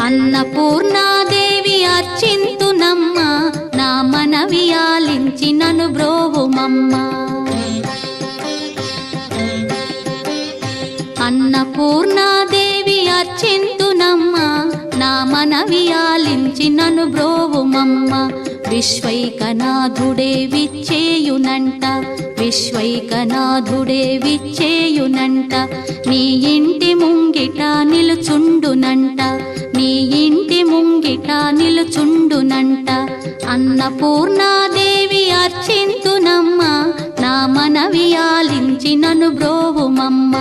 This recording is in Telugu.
అన్నపూర్ణాదేవి అర్చింతునమ్మ, నా మనవి ఆలించి నను బ్రోవుమమ్మ. అన్నపూర్ణాదేవి అర్చింతునమ్మ, నా మనవి ఆలించి నను బ్రోవుమమ్మ. విశ్వైకనాథుడే విచ్చేయునంట, విశ్వైకనాథుడే విచ్చేయునంట. నీ ఇంటి ముంగిట నిలుచుండునంట, నీ ఇంటి ముంగిట నిలుచుండునంట. అన్నపూర్ణాదేవి అర్చింతునమ్మ, నా మనవి ఆలించి నను బ్రోవుమమ్మ.